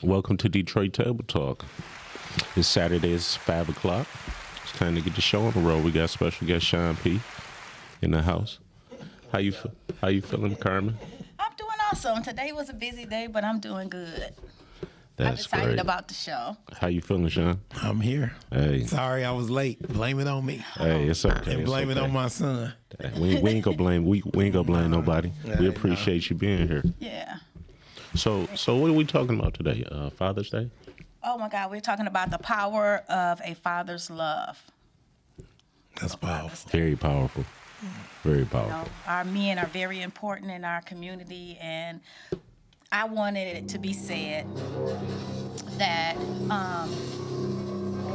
Welcome to Detroit Table Talk. It's Saturday, it's 5 o'clock. It's time to get the show on the road. We got special guest Sean P. in the house. How you feeling, Carmen? I'm doing awesome. Today was a busy day, but I'm doing good. I'm That's excited great. about the show. How you feeling, Sean? I'm here. Hey. Sorry I was late. Blame it on me. Hey, it's okay. And blame it's it okay. on my son. We ain't gonna blame. We ain't gonna blame nobody. We Hey, appreciate you being here. Yeah. So what are we talking about today? Father's Day. Oh my God, we're talking about the power of a father's love. That's powerful. Very powerful. Very You powerful. know, our men are very important in our community, and I wanted it to be said that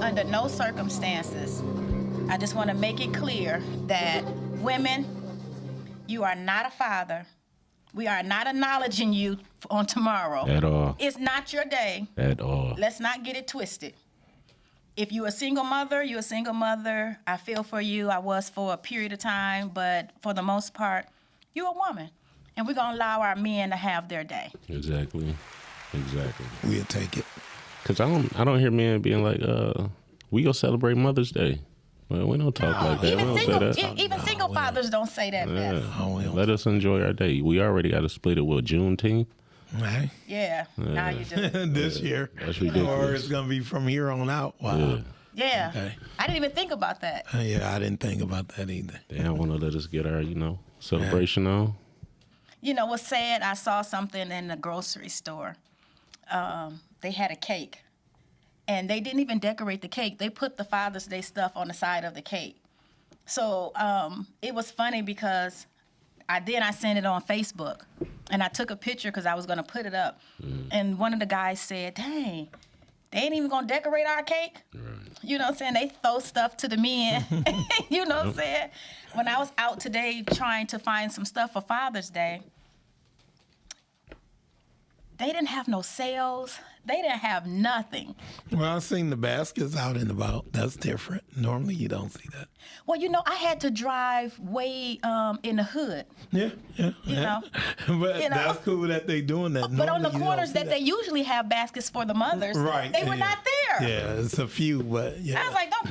under no circumstances, I just want to make it clear that women, you are not a father. We are not acknowledging you on tomorrow. At all. It's not your day. At all. Let's not get it twisted. If you're a single mother, you're a single mother. I feel for you. I was for a period of time, but for the most part, you're a woman. And we're going to allow our men to have their day. Exactly. We'll take it. Cause I don't hear men being like, we gonna celebrate Mother's Day. Well, we don't talk like that. We don't say that. Even single fathers don't say that. Yeah. Beth. Oh, well. Let us enjoy our day. We already got to split it with Juneteenth. Right. Yeah, now you do. This year. That's ridiculous. Or it's going to be from here on out. Wow. Yeah. Yeah, Okay. I didn't even think about that. Yeah, I didn't think about that either. They don't want to let us get our, celebration on. You know what's sad? I saw something in the grocery store. They had a cake, and they didn't even decorate the cake. They put the Father's Day stuff on the side of the cake. So it was funny because I sent it on Facebook, and I took a picture because I was going to put it up. And one of the guys said, dang, they ain't even going to decorate our cake? Right. You know what I'm saying? They throw stuff to the men. You know what I'm saying? When I was out today trying to find some stuff for Father's Day, they didn't have no sales. They didn't have nothing. Well, I've seen the baskets out and about. That's different. Normally, you don't see that. Well, I had to drive way in the hood. Yeah. You know? But You know? that's cool that they doing that. But on the Normally, you don't corners see that they usually have baskets for the mothers, Right. they were yeah. not there. Yeah, it's a few, but yeah. I was like, don't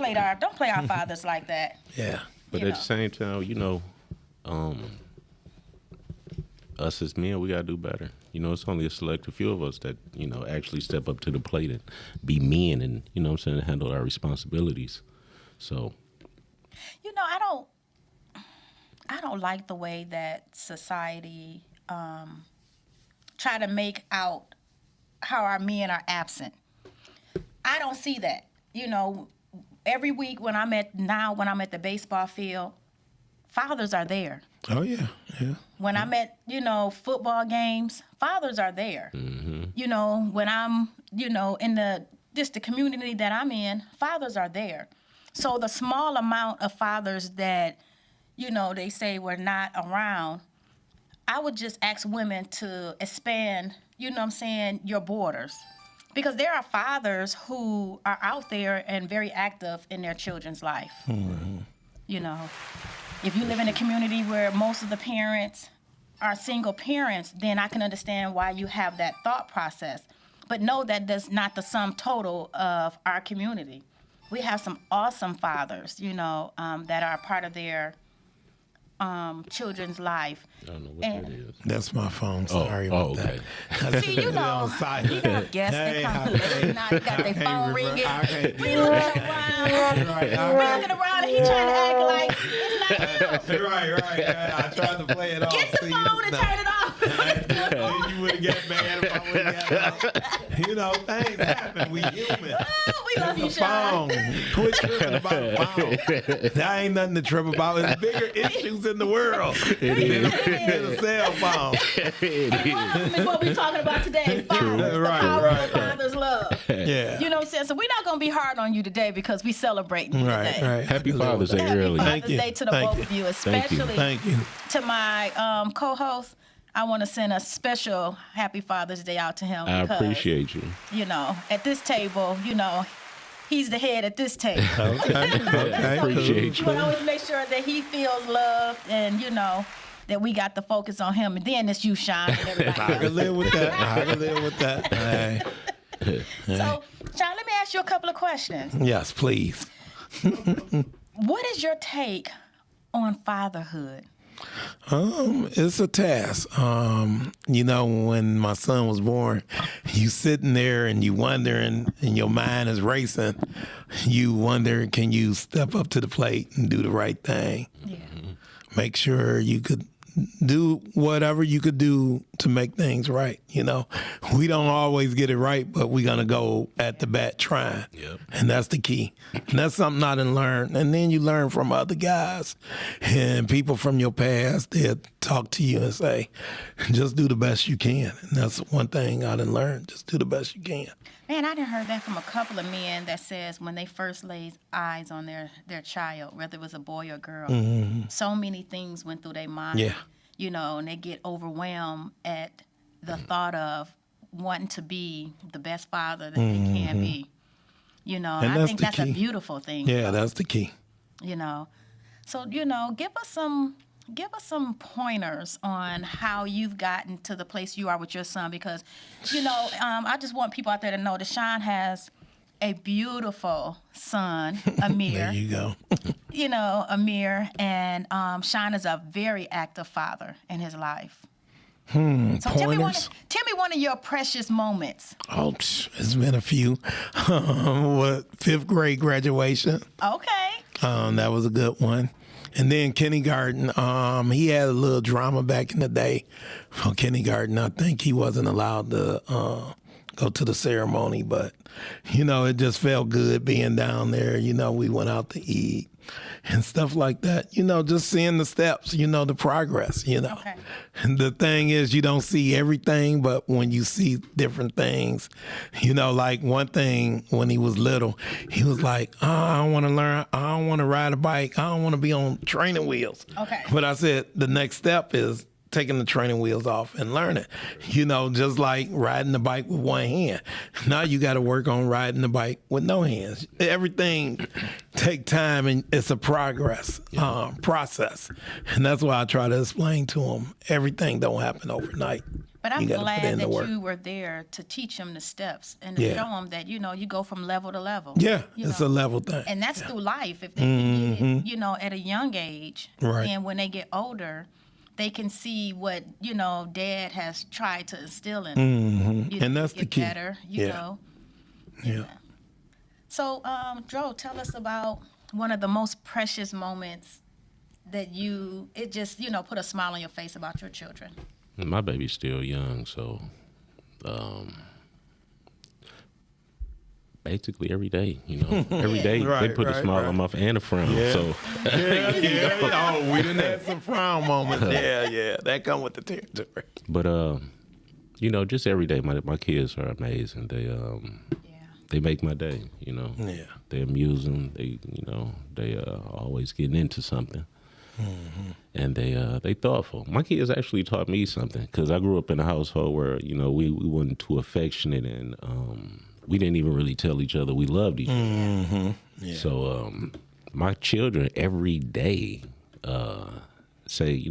play our fathers like that. Yeah. But You at know. the same time, us as men, we gotta do better. It's only a selective few of us that actually step up to the plate and be men, and handle our responsibilities. So. I don't like the way that society try to make out how our men are absent. I don't see that. Every week when I'm at the baseball field, fathers are there. Oh, yeah. When I'm at, football games, fathers are there. Mm-hmm. When I'm, in the community that I'm in, fathers are there. So the small amount of fathers that, they say were not around, I would just ask women to expand, your borders. Because there are fathers who are out there and very active in their children's life. Mm-hmm. If you live in a community where most of the parents are single parents, then I can understand why you have that thought process. But no, that's not the sum total of our community. We have some awesome fathers, that are part of their children's life. I don't know what that is. That's my phone. Sorry about okay. See, you got guests that come late night, got their phone ringing. We looking around and he trying to act like it's not him. Right. I tried to play it off. Get the phone and turn it off. You would get mad if I would get things happen. We human. Oh, we love you, It's a Sean. phone. Quit tripping about a phone. That ain't nothing to trip about. There's bigger issues in the world than a cell phone. And one of them is what we're talking about today. Fathers, the power of father's love. Yeah. You know what I'm saying? So we're not going to be hard on you today because we celebrating you today. Right. Happy Father's Day, Happy really. Father's Day to the both of you, especially Thank you. to my co-host. I want to send a special Happy Father's Day out to him. I Because, appreciate you. At this table, he's the head at this table. Okay. Appreciate You you. want to always make sure that he feels loved and, that we got the focus on him. And then it's you, Sean, and everybody I else. can live with that. Hey. So, Sean, let me ask you a couple of questions. Yes, please. What is your take on fatherhood? It's a task. When my son was born, you sitting there and you wondering, and your mind is racing. You wonder, can you step up to the plate and do the right thing? Yeah. Make sure you could do whatever you could do to make things right. We don't always get it right, but we're going to go at the bat trying. Yep. And that's the key. And that's something I didn't learn. And then you learn from other guys and people from your past. They'll talk to you and say, just do the best you can. And that's one thing I didn't learn. Just do the best you can. Man, I done heard that from a couple of men that says when they first laid eyes on their child, whether it was a boy or girl, so many things went through their mind. Yeah. And they get overwhelmed at the thought of wanting to be the best father that they can be. And I think that's a beautiful thing. Yeah, that's the key. So, give us some pointers on how you've gotten to the place you are with your son, because, I just want people out there to know that Sean has a beautiful son, Amir. There you go. Amir, and Sean is a very active father in his life. So tell me one of your precious moments. Oh, it's been a few. Fifth grade graduation. Okay. That was a good one. And then kindergarten, he had a little drama back in the day for kindergarten. I think he wasn't allowed to go to the ceremony, but, it just felt good being down there. We went out to eat and stuff like that. Just seeing the steps, the progress, Okay. And the thing is, you don't see everything, but when you see different things, like one thing when he was little, he was like, oh, I don't want to learn. I don't want to ride a bike. I don't want to be on training wheels. Okay. But I said, the next step is taking the training wheels off and learning, just like riding the bike with one hand. Now you got to work on riding the bike with no hands. Everything take time, and it's a process. And that's why I try to explain to them, everything don't happen overnight. But I'm glad that you were there to teach him the steps and to show him that, you go from level to level. Yeah, it's a level thing. And that's through life. If they can get it, at a young age, right. And when they get older, they can see what, Dad has tried to instill in them. And that's the key. Better, you know. Yeah. So, Dro, tell us about one of the most precious moments that it just, put a smile on your face about your children. My baby's still young, so basically every day, every day Right, they put a smile on my face and a frown. Yeah. So Oh, we done had some frown moments. Yeah, that come with the territory. But just every day, my kids are amazing. They make my day. Yeah. They amuse them. They always getting into something. And they thoughtful. My kids actually taught me something, because I grew up in a household where we weren't too affectionate, and we didn't even really tell each other we loved each other. Yeah. So my children every day say,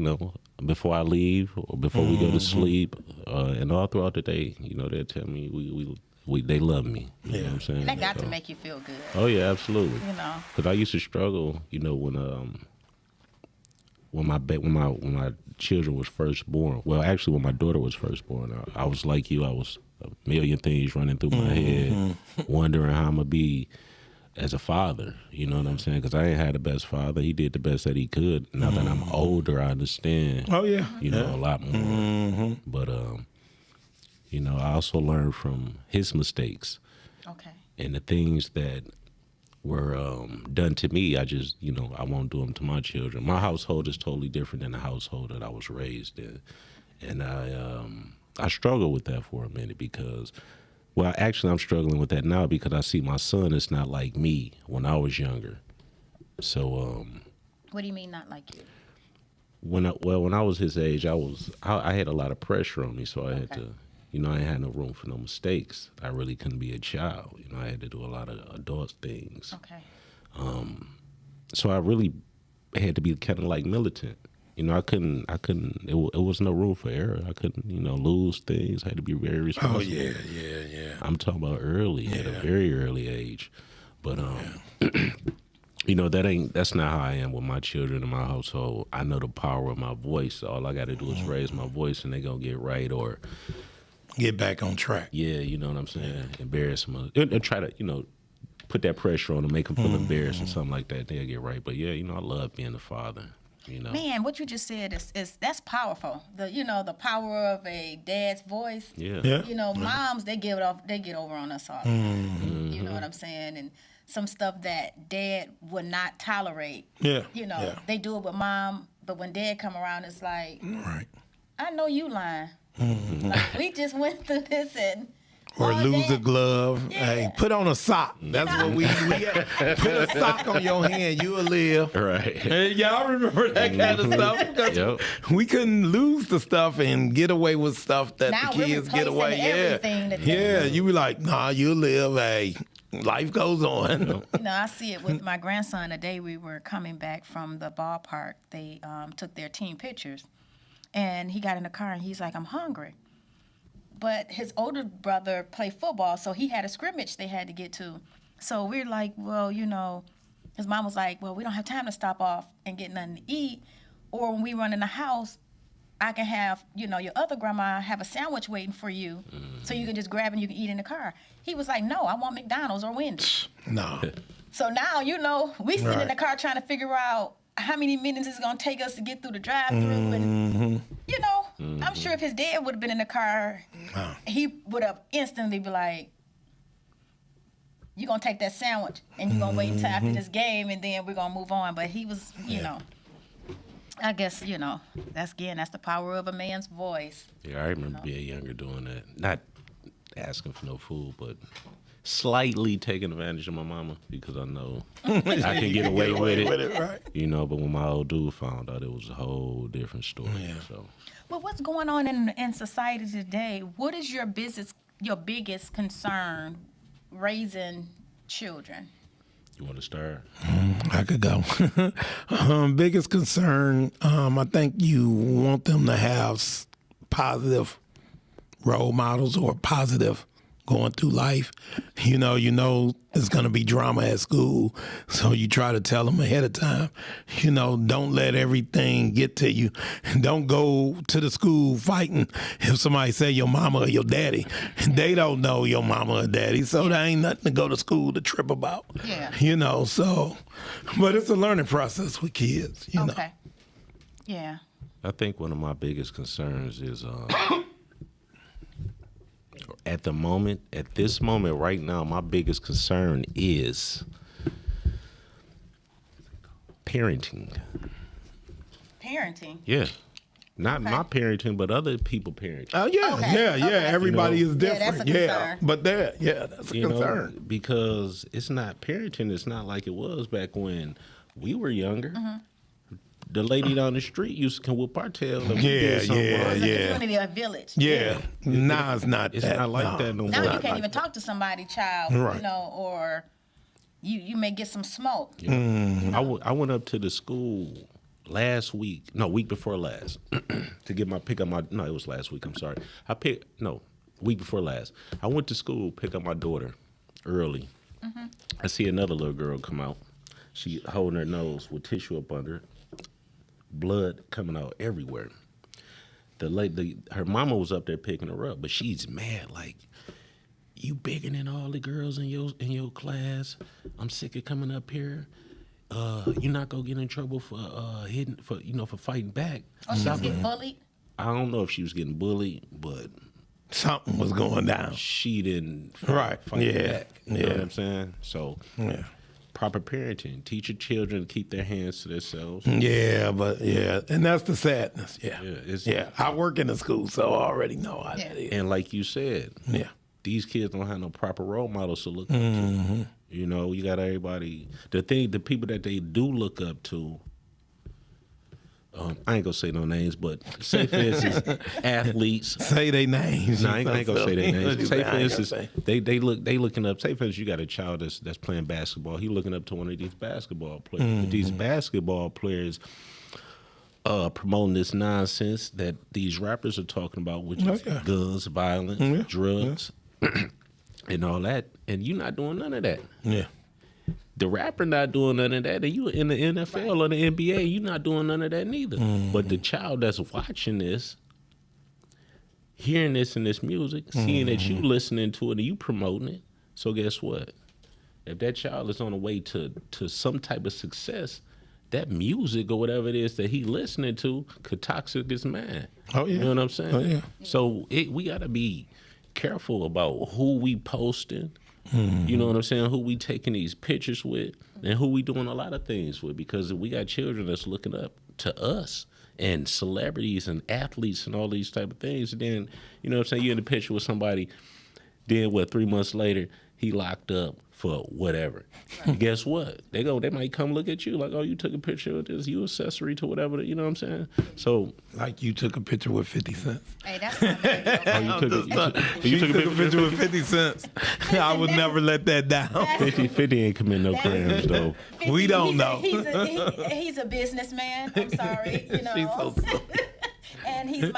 before I leave or before we go to sleep, and all throughout the day, they'll tell me they love me. You know what I'm saying? That got to make you feel good. Oh yeah, absolutely. Because I used to struggle, when my children was first born. Well, actually, when my daughter was first born, I was like you. I was a million things running through my head, wondering how I'm gonna be as a father. You know what I'm saying? Because I ain't had the best father. He did the best that he could. Now that I'm older, I understand. Oh yeah, a lot more. But I also learned from his mistakes. Okay. And the things that were done to me, I just, I won't do them to my children. My household is totally different than the household that I was raised in. And I struggled with that for a minute because, well, actually I'm struggling with that now because I see my son is not like me when I was younger. So. What do you mean not like you? When I was his age, I had a lot of pressure on me, so I had to, I had no room for no mistakes. I really couldn't be a child. I had to do a lot of adult things. Okay. So I really had to be kind of like militant. I couldn't. It was no room for error. I couldn't, lose things. I had to be very responsible. Oh yeah. I'm talking about early, at a very early age. But that's not how I am with my children in my household. I know the power of my voice. All I got to do is raise my voice, and they gonna get right or get back on track. Yeah, you know what I'm saying. Embarrass them and try to put that pressure on them, make them feel embarrassed or something like that. They'll get right. But yeah, I love being a father. Man, what you just said is that's powerful. The power of a dad's voice. Yeah. Moms they get over on us all the time. You know what I'm saying? And some stuff that dad would not tolerate. Yeah. They do it with mom, but when dad come around, it's like, right. I know you lying. Like, we just went through this and. Or lose a glove. Yeah. Hey, put on a sock. That's what we put a sock on your hand. You'll live. Right. Hey, y'all remember that kind of stuff? Yep. We couldn't lose the stuff and get away with stuff that now the kids get away. Yeah. You be like, nah, you'll live. Hey, life goes on. I see it with my grandson. The day we were coming back from the ballpark, they took their team pictures, and he got in the car and he's like, I'm hungry. But his older brother played football, so he had a scrimmage they had to get to. So we're like, well, his mom was like, well, we don't have time to stop off and get nothing to eat. Or when we run in the house, I can have, your other grandma have a sandwich waiting for you, so you can just grab and you can eat in the car. He was like, no, I want McDonald's or Wendy's. No. So now, we sit in the car trying to figure out how many minutes it's going to take us to get through the drive-thru. And, I'm sure if his dad would have been in the car, he would have instantly be like, you're going to take that sandwich and you're going to wait until after this game and then we're going to move on. But he was, I guess, that's the power of a man's voice. Yeah, I remember being younger doing that. Not asking for no food, but slightly taking advantage of my mama because I know I can get away with it. Right. But when my old dude found out, it was a whole different story. Yeah. So. Well, what's going on in society today? What is your biggest concern raising children? You want to start? I could go. Biggest concern, I think you want them to have positive role models or positive going through life. You know it's going to be drama at school, so you try to tell them ahead of time. Don't let everything get to you. Don't go to the school fighting if somebody say your mama or your daddy. They don't know your mama or daddy, so there ain't nothing to go to school to trip about. Yeah. So, but it's a learning process with kids. Okay. Yeah. I think one of my biggest concerns is at this moment right now, my biggest concern is parenting. Parenting? Yeah. Not my parenting, but other people parenting. Oh, yeah. Okay. Yeah. Everybody is different. Yeah, that's a concern. But that's a concern. Because it's not parenting. It's not like it was back when we were younger. The lady down the street used to come with our tail. It was a community, a village. Yeah. Now it's not. It's not like that no more. Now you can't even talk to somebody, child. Right. Or you may get some smoke. I went up to the school week before last, to get it was last week. I'm sorry. Week before last. I went to school, pick up my daughter early. I see another little girl come out. She holding her nose with tissue up under it. Blood coming out everywhere. Her mama was up there picking her up, but she's mad, like, you bigger than all the girls in your class. I'm sick of coming up here. You're not gonna get in trouble for for fighting back. Oh, she was getting bullied? I don't know if she was getting bullied, but something was going down. She didn't fight back. You know what I'm saying? So proper parenting. Teach your children to keep their hands to themselves. And that's the sadness. I work in the school, so I already know how that is. And like you said, these kids don't have no proper role models to look up to. You got everybody. The people that they do look up to. I ain't gonna say no names, but say for instance, athletes. Say their names. No, I ain't gonna say their names. Say for instance, they looking up. Say for instance, you got a child that's playing basketball. He looking up to one of these basketball players. But these basketball players promoting this nonsense that these rappers are talking about, which is guns, violence, drugs, and all that. And you not doing none of that. Yeah. The rapper not doing none of that, and you in the NFL or the NBA, you not doing none of that neither. But the child that's watching this, hearing this in this music, seeing that you listening to it and you promoting it, so guess what? If that child is on the way to some type of success, that music or whatever it is that he listening to could toxic his mind. Oh, yeah. You know what I'm saying? Oh, yeah. So we got to be careful about who we posting. You know what I'm saying? Who we taking these pictures with and who we doing a lot of things with, because we got children that's looking up to us and celebrities and athletes and all these type of things. And then, you know what I'm saying, you're in the picture with somebody, then 3 months later, he locked up for whatever. And guess what? They might come look at you like, oh, you took a picture of this, you accessory to whatever, you know what I'm saying? So Like you took a picture with 50 cents. Hey, that's not baby, okay? you took a picture with 50 cents. I would never let that down. 50 ain't committing no crimes though. We don't know. He's a businessman. I'm sorry, you know. She's so silly. And he's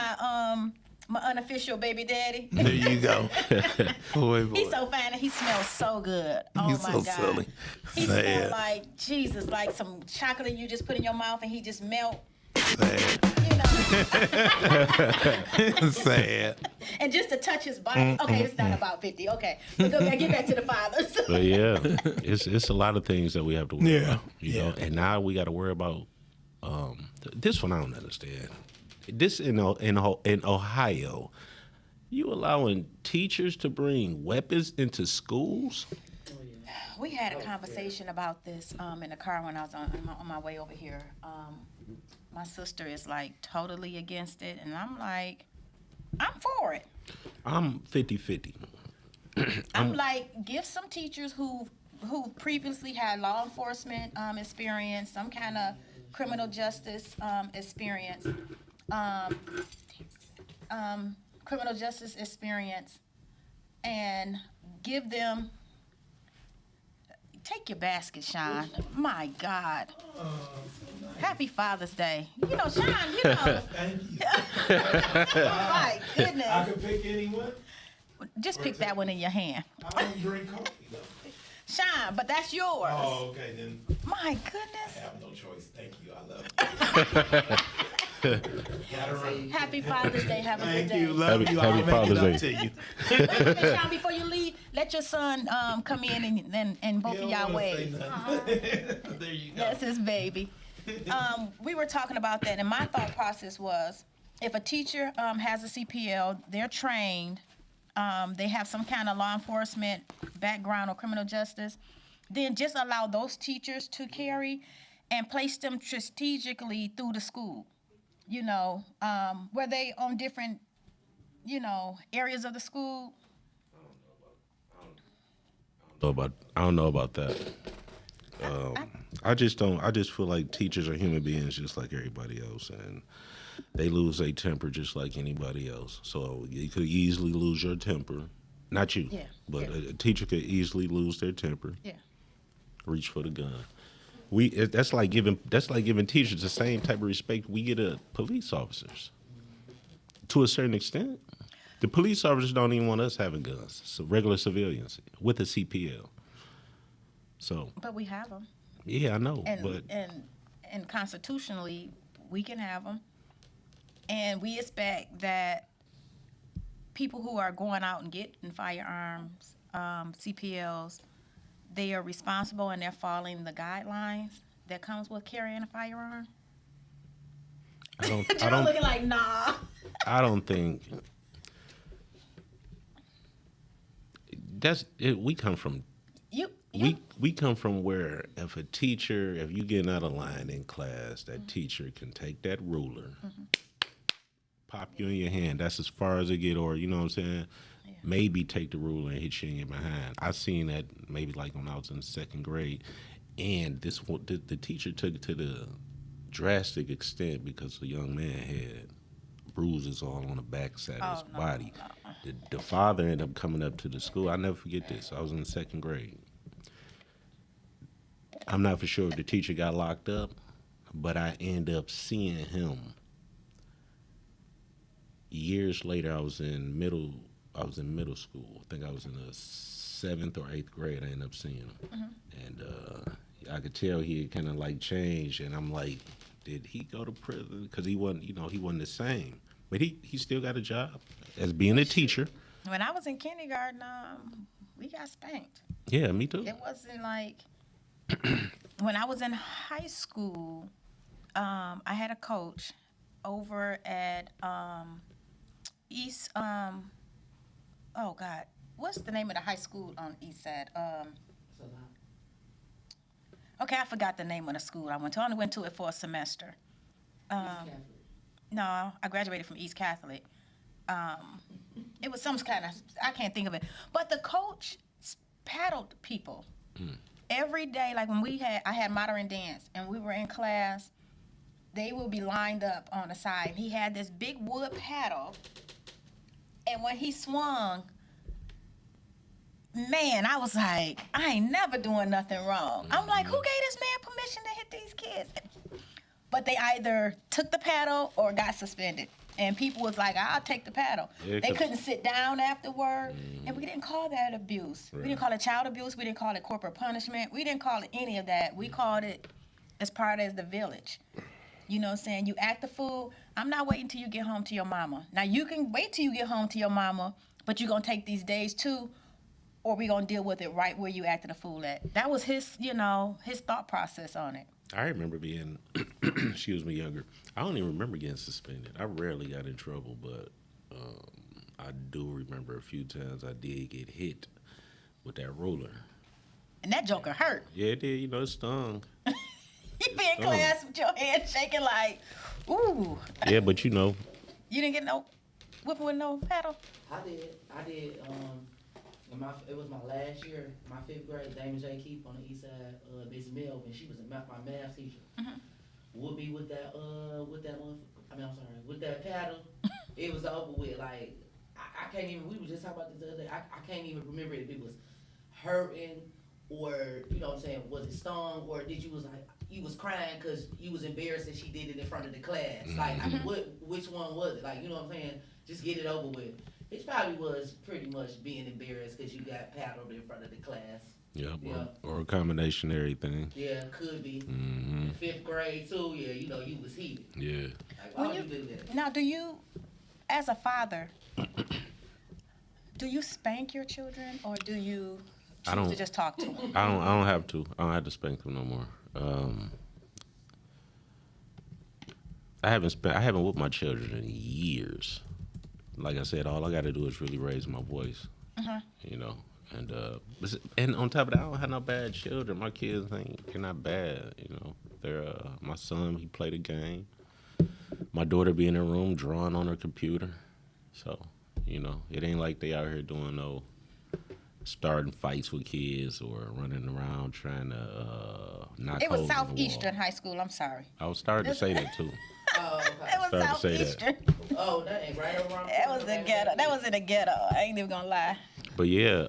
my unofficial baby daddy. There you go. Boy. He's so fine and he smells so good. Oh He's my so God. silly. He Sad. smells like Jesus, like some chocolate you just put in your mouth and he just melt. Sad. You know. Sad. And just to touch his body. Okay, it's not about 50. Okay, but go back, get back to the fathers. But yeah, it's a lot of things that we have to worry about. You know, Yeah. and now we got to worry about this one. I don't understand. This in Ohio, you allowing teachers to bring weapons into schools? We had a conversation about this in the car when I was on my way over here. My sister is like totally against it, and I'm like, I'm for it. I'm 50-50. I'm like, give some teachers who previously had law enforcement experience, some kind of criminal justice experience, and give them. Take your basket, Sean. My God. Happy Father's Day. You know, Sean, you know. Thank you. My goodness. I can pick anyone. Just pick that one in your hand. I don't drink coffee though. Sean, but that's yours. Oh, okay then. My goodness. I have no choice. Thank you. I love you. Happy Father's Day. Have a good day. Thank you. Love you. Happy I'll Father's make it Day. up to you. Wait a minute, Sean, before you leave, let your son come in and both You of don't y'all wanna say wave. nothing. There you go. That's his baby. We were talking about that, and my thought process was, if a teacher has a CPL, they're trained, they have some kind of law enforcement background or criminal justice, then just allow those teachers to carry and place them strategically through the school. You know, where they on different, you know, areas of the school. I don't know about that. I just don't. I just feel like teachers are human beings, just like everybody else, and they lose their temper just like anybody else. So you could easily lose your temper, not you, but a teacher could easily lose their temper. Yeah. Reach for the gun. That's like giving teachers the same type of respect we get to police officers. To a certain extent, the police officers don't even want us having guns. So regular civilians with a CPL. So. But we have them. Yeah, I know, And constitutionally, we can have them. And we expect that people who are going out and getting firearms, CPLs, they are responsible and they're following the guidelines that comes with carrying a firearm. I don't looking like, nah. I don't think that's it. We come from we come from where if you getting out of line in class, that teacher can take that ruler, pop you in your hand. That's as far as it get, or you know what I'm saying. Yeah. Maybe take the ruler and hit you in your behind. I seen that maybe like when I was in second grade, and the teacher took it to the drastic extent because the young man had bruises all on the backside of his body. No. The father ended up coming up to the school. I'll never forget this. I was in second grade. I'm not for sure if the teacher got locked up, but I end up seeing him years later. I was in middle school. I think I was in the 7th or 8th grade. I ended up seeing him, and I could tell he had kind of like changed. And I'm like, did he go to prison? Because he wasn't, he wasn't the same. But he still got a job as being a teacher. When I was in kindergarten, we got spanked. Yeah, me too. It wasn't like when I was in high school. I had a coach over at East. Oh God, what's the name of the high school on East Side? Okay, I forgot the name of the school I went to. I only went to it for a semester. No, I graduated from East Catholic. It was some kind of, I can't think of it. But the coach paddled people every day. Like when I had modern dance and we were in class, they would be lined up on the side. He had this big wood paddle. And when he swung, man, I was like, I ain't never doing nothing wrong. I'm like, who gave this man permission to hit these kids? But they either took the paddle or got suspended. And people was like, I'll take the paddle. Yeah, they couldn't sit down afterward. And we didn't call that abuse. Right. We didn't call it child abuse. We didn't call it corporal punishment. We didn't call it any of that. We called it as part of the village. You know what I'm saying? You act a fool. I'm not waiting till you get home to your mama. Now, you can wait till you get home to your mama, but you're going to take these days too, or we're going to deal with it right where you acted a fool at. That was his, his thought process on it. I remember being, younger. I don't even remember getting suspended. I rarely got in trouble, but I do remember a few times I did get hit with that ruler. And that joker hurt. Yeah, it did. It stung. You be in class with your hand shaking like, ooh. Yeah, but You didn't get no whipping with no paddle? I did. It was my last year, my 5th grade. Damon J. Keefe on the east side. Miss Melvin, she was my math teacher. Would be with that paddle. It was over with. Like I can't even. We were just talking about this the other day. I can't even remember if it was hurting or was it stung or did you was crying because you was embarrassed that she did it in front of the class. Like which one was it? Like you know what I'm saying? Just get it over with. It probably was pretty much being embarrassed because you got paddled in front of the class. Yeah, or a combination of everything. Yeah, could be. 5th grade too. Yeah, you was heated. Yeah. Like, why would you do that? Now, do you, as a father, do you spank your children or do you choose to just talk to them? I don't have to. I don't have to spank them no more. I haven't whooped my children in years. Like I said, all I got to do is really raise my voice. And on top of that, I don't have no bad children. My kids they're not bad. They're my son. He played a game. My daughter be in her room drawing on her computer. So it ain't like they out here doing no starting fights with kids or running around trying to knock. It was holes in the Southeastern wall. High School. I'm sorry. I was starting to say that too. Oh, okay. It was Started to say that. Southeastern. Oh, that ain't right around. That was the ghetto. That was in the ghetto. I ain't even gonna lie. But yeah,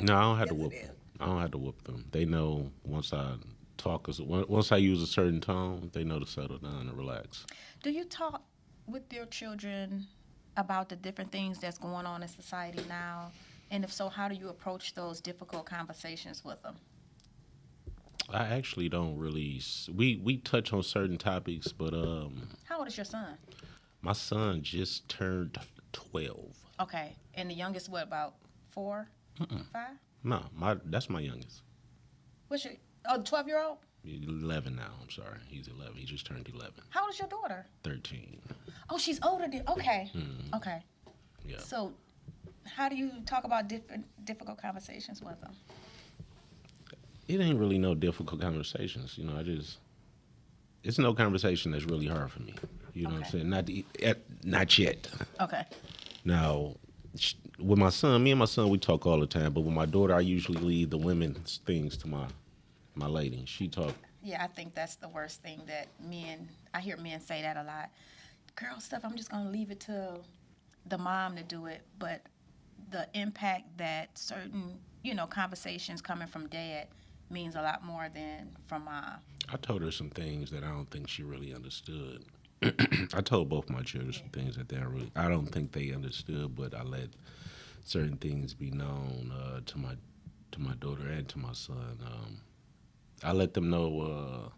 no, I don't have to whoop them. I don't have to whoop them. They know once I once I use a certain tone, they know to settle down and relax. Do you talk with your children about the different things that's going on in society now? And if so, how do you approach those difficult conversations with them? I actually don't really. We touch on certain topics, but How old is your son? my son just turned 12. Okay. And the youngest, what, about 4, 5? No, that's my youngest. What's your, 12-year-old? He's 11 now. I'm sorry, he's 11. He just turned 11. How old is your daughter? 13. Oh, she's older than, okay. Okay. Yeah. So how do you talk about difficult conversations with them? It ain't really no difficult conversations. It's no conversation that's really hard for me. You know what I'm saying? Not yet. Okay. Now, with my son, me and my son, we talk all the time. But with my daughter, I usually leave the women's things to my lady. She talk. Yeah, I think that's the worst thing that I hear men say that a lot. Girl stuff, I'm just going to leave it to the mom to do it. But the impact that certain, conversations coming from dad means a lot more than from mom. I told her some things that I don't think she really understood. I told both my children some things that I don't think they understood, but I let certain things be known to my daughter and to my son. I let them know.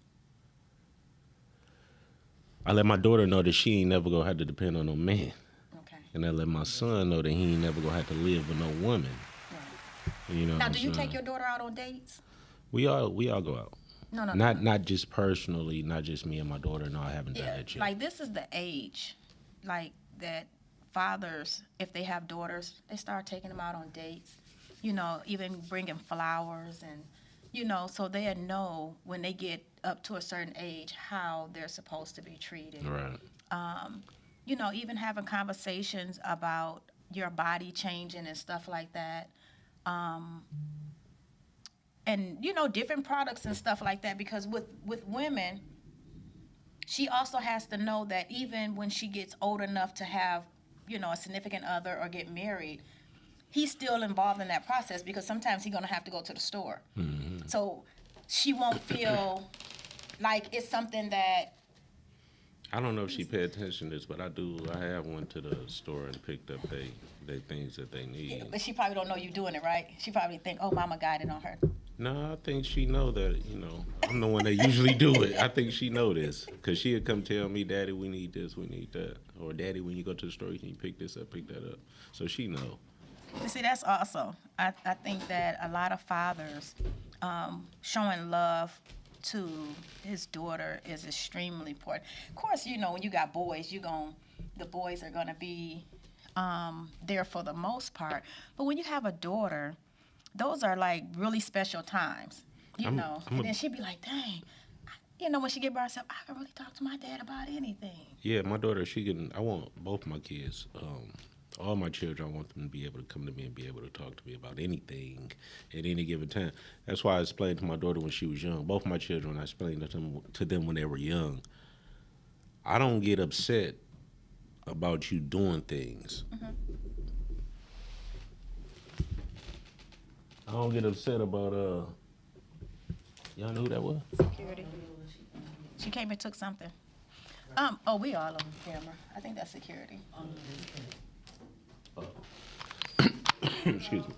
I let my daughter know that she ain't never gonna have to depend on no man, Okay. and I let my son know that he ain't never gonna have to live with no woman. Right. You know. Now, what do I'm you saying? take your daughter out on dates? We all go out. No. Not just personally, not just me and my daughter. No, I haven't done Yeah, that yet. like this is the age, like that fathers, if they have daughters, they start taking them out on dates. You know, even bringing flowers and, you know, so they know when they get up to a certain age how they're supposed to be treated. Right. You know, even having conversations about your body changing and stuff like that. And, you know, different products and stuff like that, because with women, she also has to know that even when she gets old enough to have, you know, a significant other or get married, he's still involved in that process, because sometimes he's going to have to go to the store. Mm-hmm. So she won't feel like it's something that, I don't know if she paid attention to this, but I do. I have went to the store and picked up they things that they need. but she probably don't know you doing it, right? She probably think, oh, mama got it on her. No, I think she know that, I'm the one that usually do it. I think she know this, because she'll come tell me, Daddy, we need this, we need that. Or, Daddy, when you go to the store, can you pick this up, pick that up. So she know. You see, that's awesome. I think that a lot of fathers showing love to his daughter is extremely important. Of course, you know, when you got boys, the boys are going to be there for the most part. But when you have a daughter, those are like really special times, and then she'd be like, dang, you know, when she get by herself, I can really talk to my dad about anything. Yeah, my daughter, I want both my kids, all my children, I want them to be able to come to me and be able to talk to me about anything at any given time. That's why I explained to my daughter when she was young. Both my children, I explained to them when they were young. I don't get upset about you doing things. Mm-hmm. I don't get upset about, y'all know who that was? Security. She came and took something. We all on camera. I think that's security. Excuse me.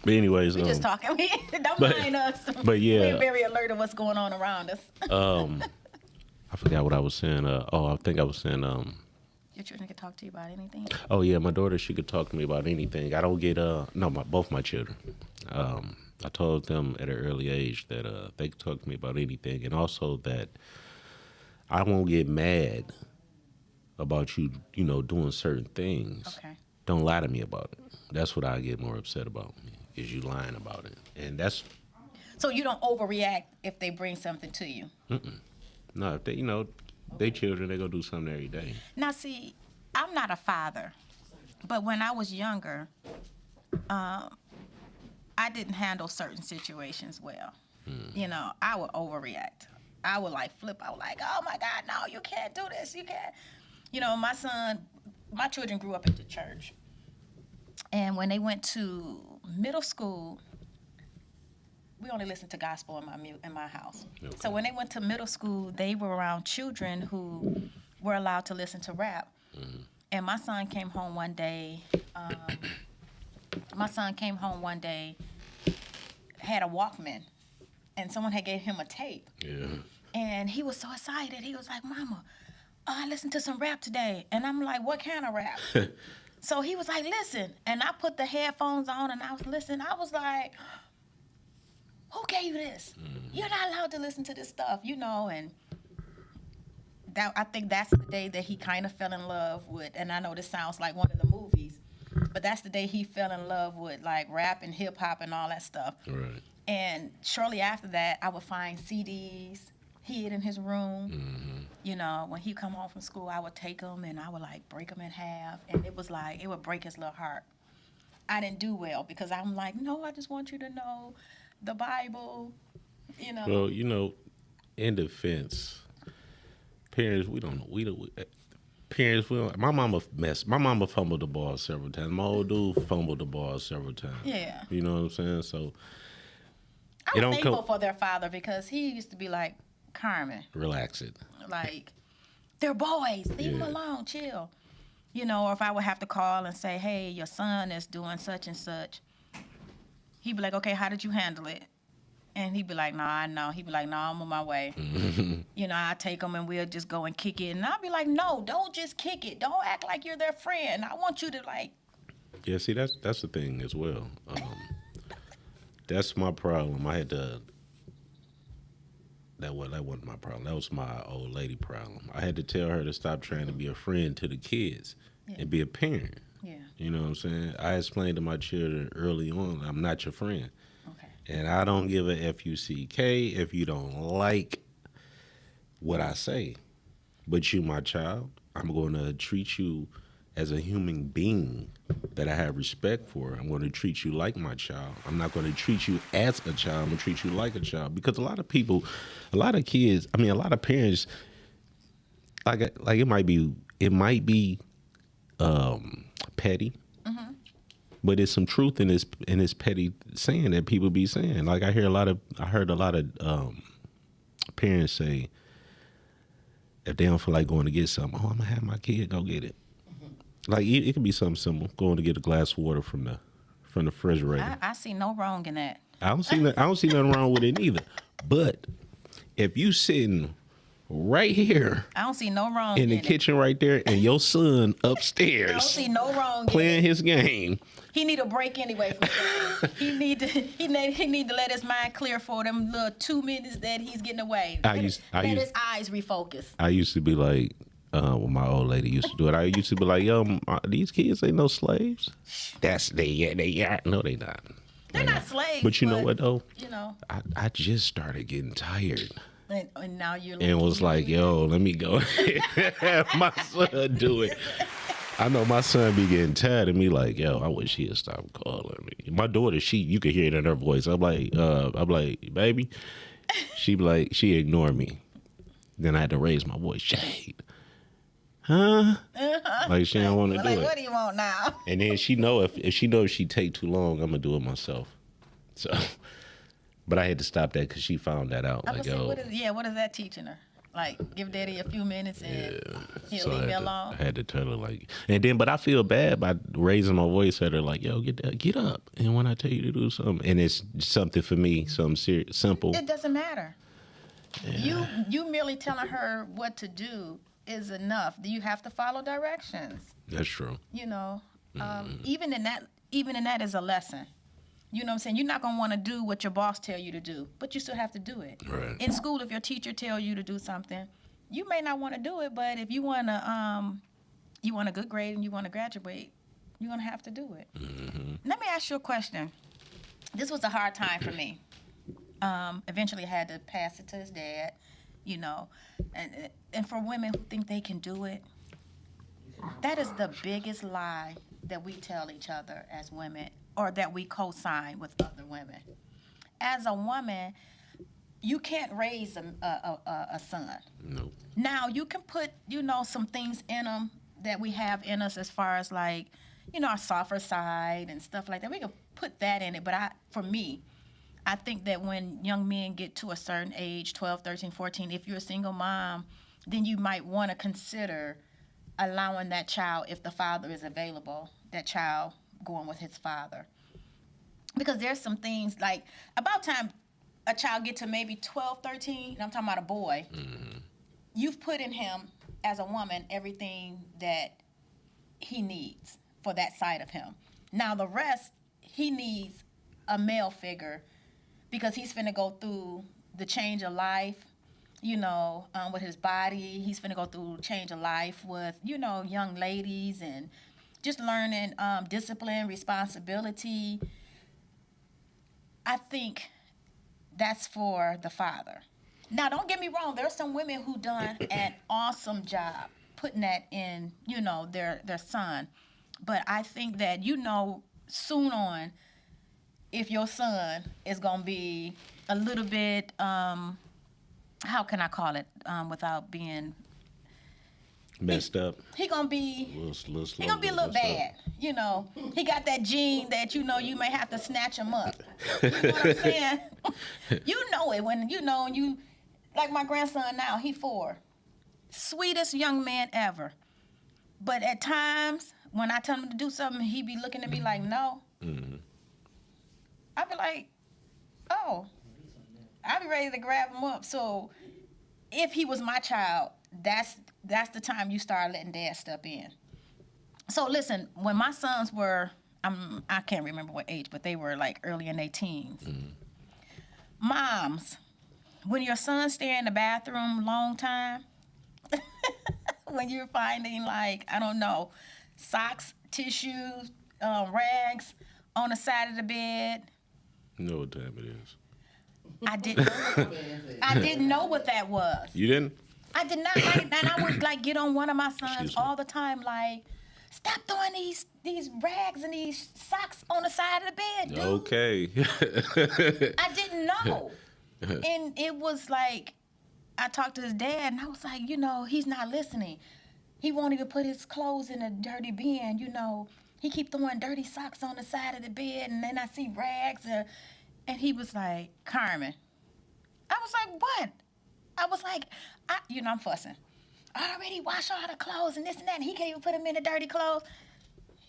But anyways, We just talking. Don't mind us. But yeah, we're very alert of what's going on around us. I forgot what I was saying. I think I was saying, Your children can talk to you about anything. oh yeah, my daughter, she could talk to me about anything. I don't get both my children. I told them at an early age that they could talk to me about anything, and also that I won't get mad about you, doing certain things. Okay. Don't lie to me about it. That's what I get more upset about, is you lying about it. And that's... So you don't overreact if they bring something to you? Mm-mm. No, if they children, they go do something every day. Now, see, I'm not a father, but when I was younger, I didn't handle certain situations well. I would overreact. I would flip. I was like, oh my God, no, you can't do this. You can't. My children grew up at the church. And when they went to middle school, we only listened to gospel in my house. Okay. So when they went to middle school, they were around children who were allowed to listen to rap. Mm-hmm. And my son came home one day. Had a Walkman, and someone had gave him a tape. Yeah. And he was so excited. He was like, Mama, I listened to some rap today. And I'm like, what kind of rap? So he was like, listen. And I put the headphones on, and I was listening. I was like, who gave you this? Mm-hmm. You're not allowed to listen to this stuff, and I think that's the day that he kind of fell in love with, and I know this sounds like one of the movies, but that's the day he fell in love with rap and hip hop and all that stuff. Right. And shortly after that, I would find CDs hid in his room. Mm-hmm. When he'd come home from school, I would take them and I would break them in half, and it would break his little heart. I didn't do well because I'm like, no, I just want you to know the Bible, Well, in defense, parents, my mama fumbled the ball several times. My old dude fumbled the ball several times. Yeah. You know what I'm saying? So I was thankful for their father because he used to be like, Carmen, relax it. like, they're boys. Leave them alone. Chill. You know, or if I would have to call and say, hey, your son is doing such and such, he'd be like, okay, how did you handle it? And he'd be like, nah, I know. He'd be like, nah, I'm on my way. You know, I take them and we'll just go and kick it. And I'll be like, no, don't just kick it. Don't act like you're their friend. I want you to, like. Yeah, see, that's the thing as well. That's my problem. I had to. That wasn't my problem. That was my old lady problem. I had to tell her to stop trying to be a friend to the kids and be a parent. Yeah. You know what I'm saying? I explained to my children early on, I'm not your friend. Okay. And I don't give a F-U-C-K if you don't like what I say. But you, my child, I'm going to treat you as a human being that I have respect for. I'm going to treat you like my child. I'm not going to treat you as a child. I'm going to treat you like a child. Because a lot of people, a lot of kids, I mean, a lot of parents, like it might be petty, but there's some truth in this petty saying that people be saying. Like I heard a lot of parents say, if they don't feel like going to get something, I'm gonna have my kid go get it. Like it could be something simple, going to get a glass of water from the refrigerator. I see no wrong in that. I don't see nothing wrong with it either. But if you sitting right here I don't see no wrong in the kitchen right there, and your son I don't upstairs see no wrong playing in it. his game, He need a break anyway from that. He need to let his mind clear for them little 2 minutes that he's getting away. Let his eyes refocus. I used to be like, well, my old lady used to do it. I used to be like, yo, these kids ain't no slaves. They are. No, they not. They're not slaves. But you know what though? You know. I just started getting tired. And now you're And was like, yo, let me go have my son do it. I know my son be getting tired of me like, yo, I wish he'd stop calling me. My daughter, you could hear it in her voice. I'm like, baby. She be like, she ignored me. Then I had to raise my voice. Shade. Huh? Like she don't want to do it. What do you want now? And then she know if she take too long, I'm gonna do it myself. So, but I had to stop that because she found that out. Like, yo, what is that teaching her? Like, give daddy a few minutes and he'll leave me alone. I had to tell her like, and then, but I feel bad by raising my voice at her like, yo, get up. And when I tell you to do something, and it's something for me, something serious, simple. It doesn't matter. Yeah. You merely telling her what to do is enough. You have to follow directions. That's true. You know, even in that is a lesson. You know what I'm saying? You're not going to want to do what your boss tell you to do, but you still have to do it. Right. In school, if your teacher tell you to do something, you may not want to do it, but if you want a good grade and you want to graduate, you're going to have to do it. Mm-hmm. Let me ask you a question. This was a hard time for me. Eventually, I had to pass it to his dad, you know. And for women who think they can do it, that is the biggest lie that we tell each other as women, or that we co-sign with other women. As a woman, you can't raise a son. No. Now, you can put, some things in them that we have in us as far as like, our softer side and stuff like that. We can put that in it, but for me, I think that when young men get to a certain age, 12, 13, 14, if you're a single mom, then you might want to consider allowing that child, if the father is available, that child going with his father. Because there's some things like about time a child get to maybe 12, 13, and I'm talking about a boy, you've put in him as a woman everything that he needs for that side of him. Now the rest, he needs a male figure because he's finna go through the change of life, with his body. He's finna go through change of life with, young ladies and just learning discipline, responsibility. I think that's for the father. Now, don't get me wrong. There are some women who done an awesome job putting that in, their son. But I think that, soon on, if your son is going to be a little bit, how can I call it without being... Messed up. He gonna be Little he gonna be a little bad. You know, he got that gene that you may have to snatch him up. You know what I'm saying? You know it when you like my grandson now. He 4, sweetest young man ever. But at times when I tell him to do something, he be looking at me like no. Mm-hmm. I be like, oh, I be ready to grab him up. So if he was my child, that's the time you start letting dad step in. So listen, when my sons were, I can't remember what age, but they were like early in their teens. Mm-hmm. Moms, when your sons stay in the bathroom long time, when you're finding like, I don't know, socks, tissues, rags on the side of the bed. You know what time it is. I didn't know what that was. You didn't? I did not. And I would like get on one of my sons all the time, like, stop throwing these rags and these socks on the side of the bed, dude. Okay. I didn't know. And it was like, I talked to his dad, and I was like, he's not listening. He won't even put his clothes in a dirty bin, He keep throwing dirty socks on the side of the bed, and then I see rags. And he was like, Carmen. I was like, what? I was like, I'm fussing. I already washed all the clothes and this and that, and he can't even put them in the dirty clothes.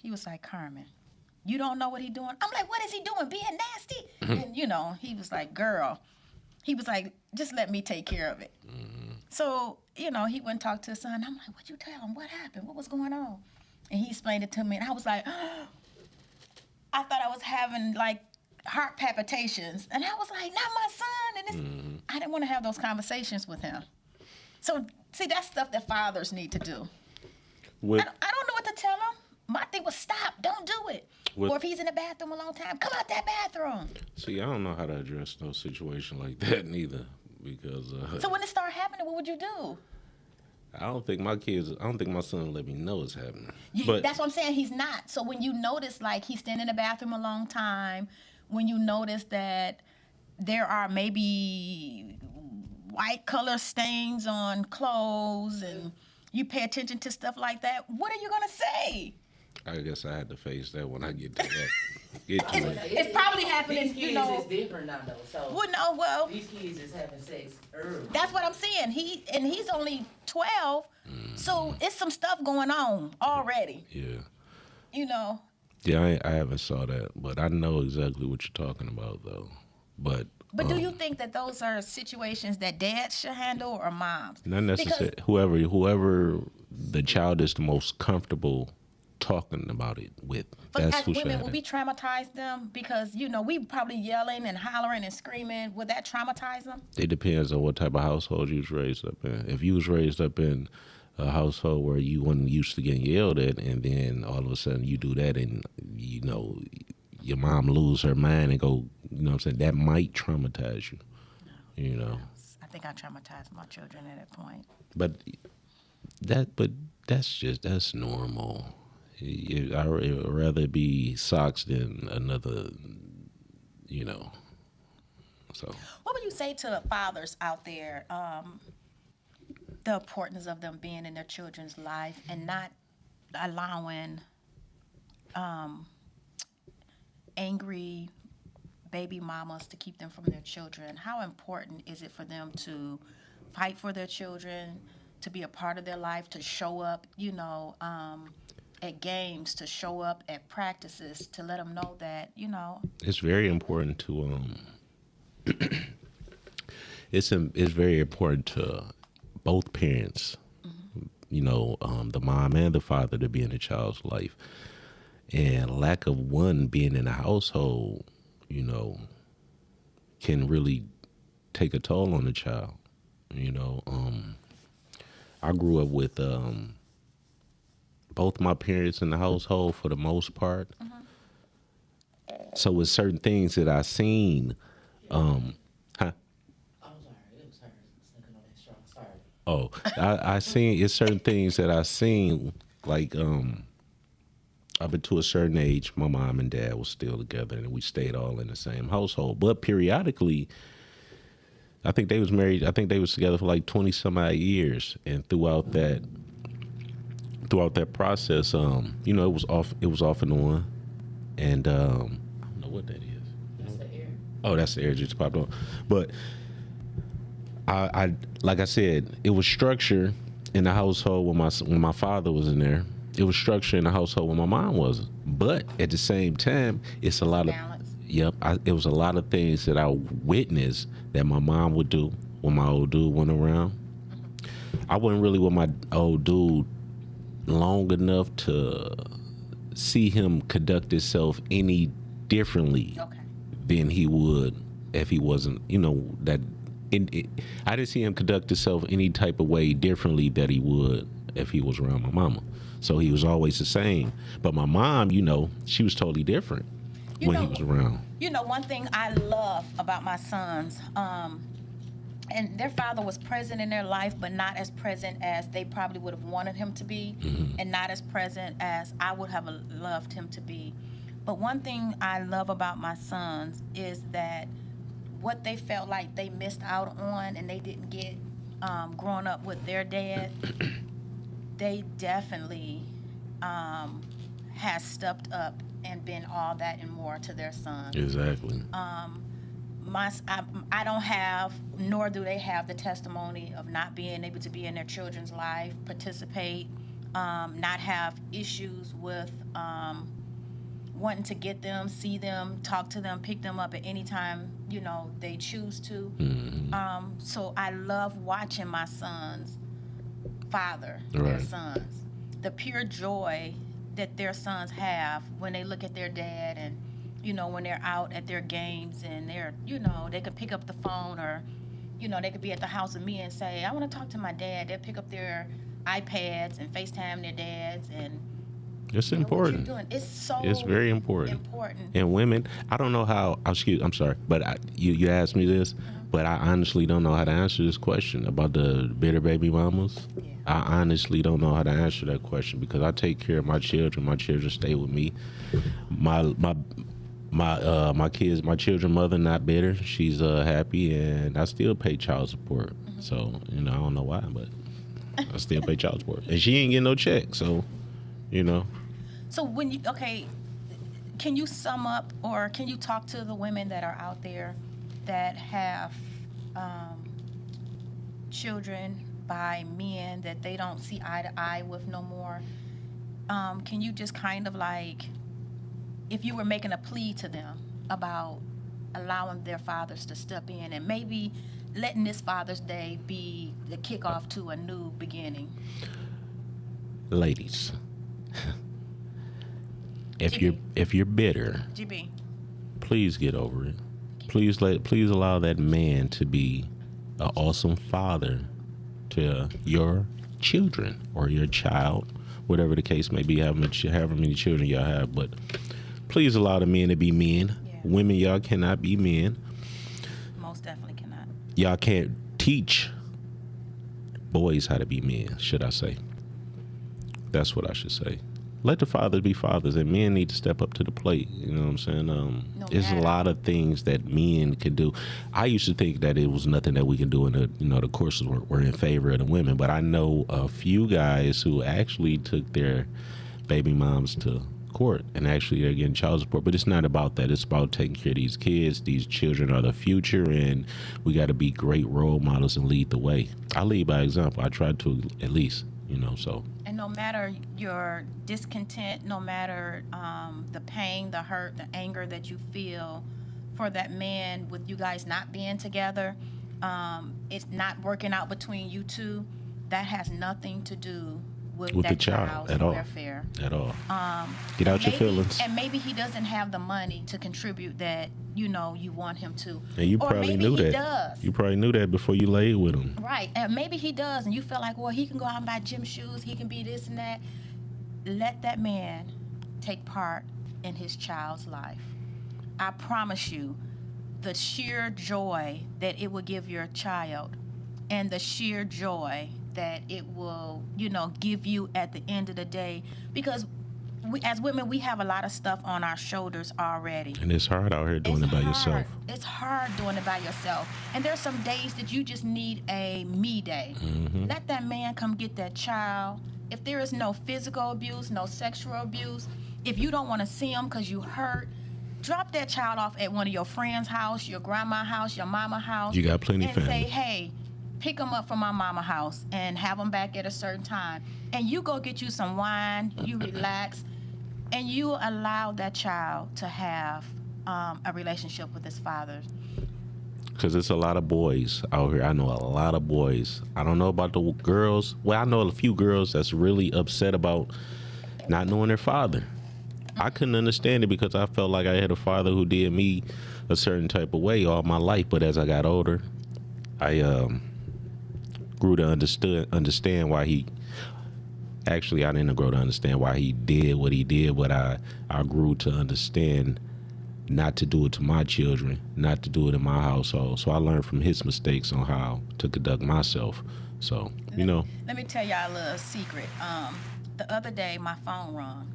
He was like, Carmen, you don't know what he doing? I'm like, what is he doing, being nasty? And, he was like, girl. He was like, just let me take care of it. Mm-hmm. So, he went and talked to his son. I'm like, what'd you tell him? What happened? What was going on? And he explained it to me, and I was like, I thought I was having, like, heart palpitations. And I was like, not my son. And I didn't want to have those conversations with him. So, see, that's stuff that fathers need to do. I don't know what to tell him. My thing was, stop, don't do it. Or if he's in the bathroom a long time, come out that bathroom. See, I don't know how to address no situation like that neither. Because so when it started happening, what would you do? I don't think my son let me know it's happening. But that's what I'm saying. He's not. So when you notice, like, he's standing in the bathroom a long time, when you notice that there are maybe white color stains on clothes and you pay attention to stuff like that, what are you going to say? I guess I had to face that when I get to that. It's probably happening, these kids is different now, though. So these kids is having sex early. That's what I'm saying. He's only 12, so it's some stuff going on already. Yeah. Yeah, I haven't saw that, but I know exactly what you're talking about, though. But do you think that those are situations that dads should handle or moms? Not necessarily. Whoever the child is the most comfortable talking about it with. But that's as who women, should. would we traumatize them? Because, we probably yelling and hollering and screaming. Would that traumatize them? It depends on what type of household you was raised up in. If you was raised up in a household where you wasn't used to getting yelled at, and then all of a sudden you do that and, your mom lose her mind and go, that might traumatize you, I think I traumatized my children at that point. But that's normal. I'd rather be socks than another, so. What would you say to fathers out there, the importance of them being in their children's life and not allowing angry baby mamas to keep them from their children? How important is it for them to fight for their children, to be a part of their life, to show up, at games, to show up at practices, to let them know that, It's very important to it's very important to both parents, the mom and the father, to be in the child's life. And lack of one being in a household, can really take a toll on the child. I grew up with both my parents in the household for the most part. So with certain things that I seen, I'm sorry, it was her sneaking on that straw. Sorry. I seen it's certain things that I seen, like up until a certain age, my mom and dad was still together, and we stayed all in the same household. But periodically, I think they was married. I think they was together for like 20 some odd years, and throughout that, throughout that process, you know, it was off and on, and I don't know what that is. That's the air. Oh, that's the air just popped on. But I like I said, it was structure in the household when my father was in there. It was structure in the household when my mom wasn't. But at the same time, it's a lot Balance. it was a lot of things that I witnessed that my mom would do when my old dude went around. I wasn't really with my old dude long enough to see him conduct himself any differently Okay. than he would if he wasn't, you know, that. I didn't see him conduct himself any type of way differently that he would if he was around my mama. So he was always the same. But my mom, you know, she was totally different You when know- he was around. You know, one thing I love about my sons, and their father was present in their life, but not as present as they probably would have wanted him to be, and not as present as I would have loved him to be. But one thing I love about my sons is that what they felt like they missed out on and they didn't get growing up with their dad, they definitely has stepped up and been all that and more to their sons. Exactly. I don't have, nor do they have the testimony of not being able to be in their children's life, participate, not have issues with wanting to get them, see them, talk to them, pick them up at any time, you know, they choose to. So I love watching my sons father their Right. sons. The pure joy that their sons have when they look at their dad, and you know, when they're out at their games and they're, you know, they could pick up the phone, or you know, they could be at the house with me and say, I want to talk to my dad. They'll pick up their iPads and FaceTime their dads, and It's you know, what you're important. doing. It's so It's very important. important. And women, I don't know how. I'm sorry, but you asked me this, but I honestly don't know how to answer this question about the bitter baby mamas. Yeah. I honestly don't know how to answer that question because I take care of my children. My children stay with me. My kids, my children mother not bitter. She's happy, and I still pay child support. So you know, I don't know why, but I still pay child support, and she ain't getting no check. So you know. So when you, okay, can you sum up, or can you talk to the women that are out there that have children by men that they don't see eye to eye with no more? Can you just kind of like, if you were making a plea to them about allowing their fathers to step in and maybe letting this Father's Day be the kickoff to a new beginning? Ladies, GB. if you're bitter, GB. please get over it. Please allow that man to be an awesome father to your children or your child, whatever the case may be, however many children y'all have. But please allow the men to be men. Yeah. Women, y'all cannot be men. Most definitely cannot. Y'all can't teach boys how to be men, should I say. That's what I should say. Let the fathers be fathers, and men need to step up to the plate. You know what I'm saying? There's a matter. lot of things that men can do. I used to think that it was nothing that we can do, and the courses were in favor of the women. But I know a few guys who actually took their baby moms to court, and actually they're getting child support. But it's not about that. It's about taking care of these kids. These children are the future, and we got to be great role models and lead the way. I lead by example. I try to at least, so. And no matter your discontent, no matter the pain, the hurt, the anger that you feel for that man with you guys not being together, it's not working out between you two, that has nothing to do with With that the child child's at all. welfare. At all. Get out your feelings. And maybe he doesn't have the money to contribute that, you want him to. And you Or probably maybe knew he that. does. You probably knew that before you laid with him. Right, and maybe he does, and you feel like, well, he can go out and buy gym shoes, he can be this and that. Let that man take part in his child's life. I promise you, the sheer joy that it will give your child, and the sheer joy that it will, give you at the end of the day, because we, as women, we have a lot of stuff on our shoulders already. And it's hard out here doing it by yourself. It's hard doing it by yourself. And there's some days that you just need a me day. Mm-hmm. Let that man come get that child if there is no physical abuse, no sexual abuse, if you don't want to see them because you hurt, drop that child off at one of your friend's house, your grandma's house, your mama's house. You got plenty and family. say, hey, pick them up from my mama's house and have them back at a certain time. And you go get you some wine, you relax, and you allow that child to have a relationship with his father. Because it's a lot of boys out here. I know a lot of boys. I don't know about the girls. Well, I know a few girls that's really upset about not knowing their father. I couldn't understand it because I felt like I had a father who did me a certain type of way all my life. But as I got older, I grew to understand why he. Actually, I didn't grow to understand why he did what he did, but I grew to understand not to do it to my children, not to do it in my household. So I learned from his mistakes on how to conduct myself. So, you know. Let me tell y'all a little secret. The other day, my phone rung.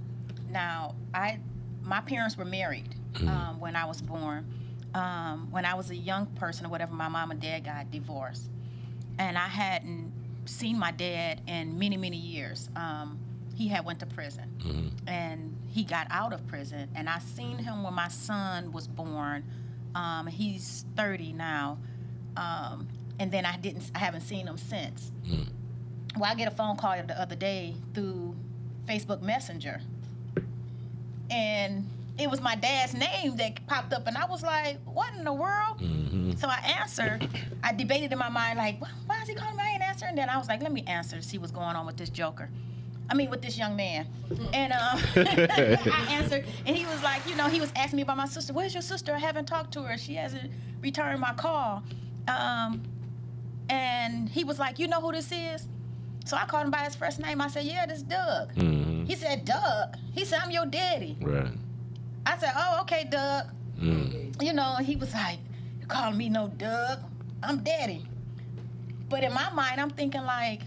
Now, my parents were married when I was born. When I was a young person or whatever, my mom and dad got divorced. And I hadn't seen my dad in many, many years. He had went to prison. And he got out of prison. And I seen him when my son was born. He's 30 now. And then I haven't seen him since. Well, I get a phone call the other day through Facebook Messenger. And it was my dad's name that popped up, and I was like, what in the world? So I answered. I debated in my mind, like, why is he calling me? I ain't answering. And then I was like, let me answer to see what's going on with this joker. With this young man. And I answered, and he was like, he was asking me about my sister. Where's your sister? I haven't talked to her. She hasn't returned my call. And he was like, you know who this is? So I called him by his first name. I said, yeah, this is Doug. He said, Doug? He said, I'm your daddy. Right. I said, oh, okay, Doug. He was like, you calling me no Doug? I'm daddy. But in my mind, I'm thinking like,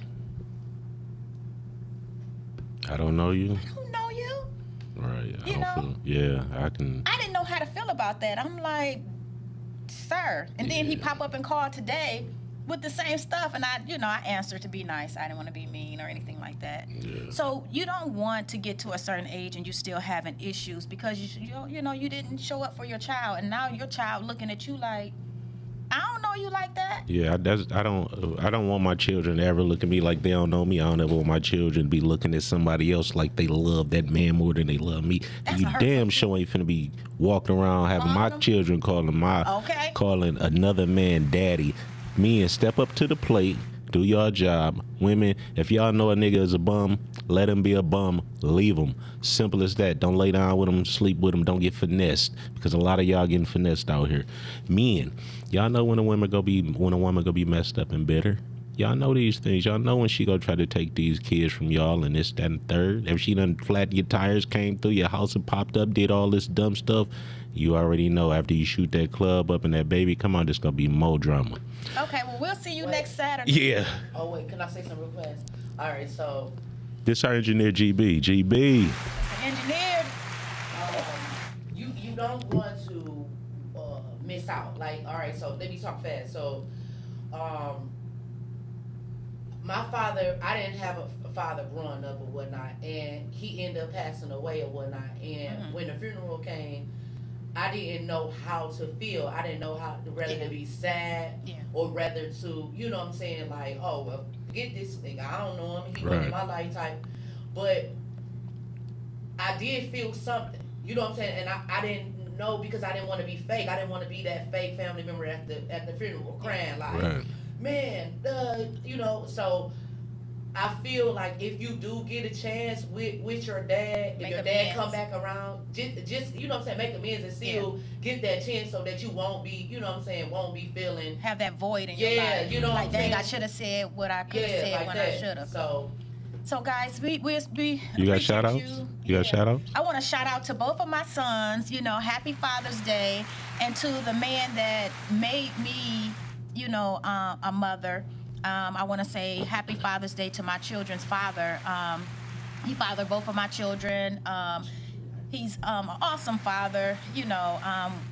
I don't know you. I don't know you. Right. You know? I can. I didn't know how to feel about that. I'm like, sir. And then he popped up and called today with the same stuff, and I answered to be nice. I didn't want to be mean or anything like that. Yeah. So you don't want to get to a certain age and you still having issues because you didn't show up for your child, and now your child looking at you like, I don't know you like that. Yeah, I don't want my children to ever look at me like they don't know me. I don't ever want my children to be looking at somebody else like they love that man more than they love me. That's You a damn hurtful sure ain't finna be walking around having my children calling another man daddy. Men, step up to the plate, do your job. Women, if y'all know a nigga is a bum, let him be a bum, leave him. Simple as that. Don't lay down with him, sleep with him, don't get finessed, because a lot of y'all getting finessed out here. Men, y'all know when a woman gonna be messed up and bitter. Y'all know these things. Y'all know when she gonna try to take these kids from y'all and this, that, and third. If she done flattened your tires, came through your house and popped up, did all this dumb stuff, you already know after you shoot that club up and that baby, come on, there's gonna be more drama. Okay, well, we'll see you next Saturday. Yeah. Oh, wait, can I say something real fast? All right, so This our engineer, GB. Engineered. you don't want to miss out. Like, all right, so let me talk fast. So, my father, I didn't have a father growing up or whatnot, and he ended up passing away or whatnot. And when the funeral came, I didn't know how to feel. I didn't know how whether to be sad or rather to, you know what I'm saying, like, oh, well, forget this nigga. I don't know him. He wasn't in my life type. But I did feel something. You know what I'm saying? And I didn't know because I didn't want to be fake. I didn't want to be that fake family member at the funeral crying like, man, so I feel like if you do get a chance with your dad, if your dad come back around, just you know what I'm saying, make amends and still get that chance so that you won't be, you know what I'm saying, won't be feeling have that void in your life. You know what like, I'm dang, saying? I should have said what I could have said like when that. I should have. So guys, we You got shout outs? You got shout outs? I want to shout out to both of my sons, happy Father's Day, and to the man that made me, a mother. I want to say happy Father's Day to my children's father. He fathered both of my children. He's an awesome father.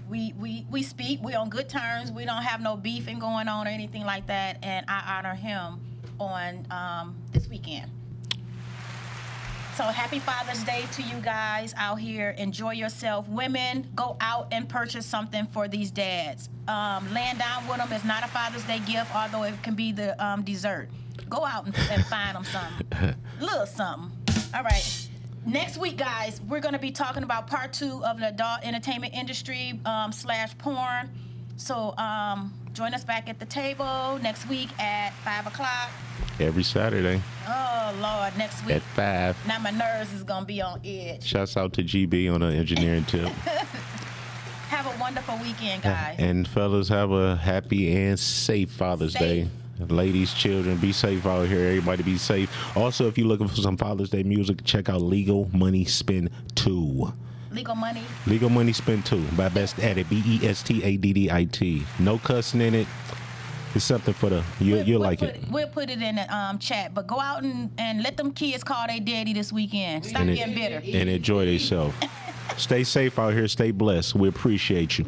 We speak. We're on good terms. We don't have no beefing going on or anything like that. And I honor him on this weekend. So happy Father's Day to you guys out here. Enjoy yourself. Women, go out and purchase something for these dads. Laying down with them is not a Father's Day gift, although it can be the dessert. Go out and find them something. Little something. All right. Next week, guys, we're going to be talking about part 2 of the adult entertainment industry / porn. So join us back at the table next week at 5 o'clock. Every Saturday Oh, Lord, next week. at 5. Now my nerves is going to be on edge. Shouts out to GB on the engineering tip. Have a wonderful weekend, guys. And fellas, have a happy and safe Father's Safe. Day. Ladies, children, be safe out here. Everybody be safe. Also, if you're looking for some Father's Day music, check out Legal Money Spin 2. Legal money. Legal Money Spin 2 by Best Edit, BESTADDIT. No cussing in it. It's something for the, you'll like it. We'll put it in the chat. But go out and let them kids call their daddy this weekend. Stop getting bitter. And enjoy themselves. Stay safe out here. Stay blessed. We appreciate you.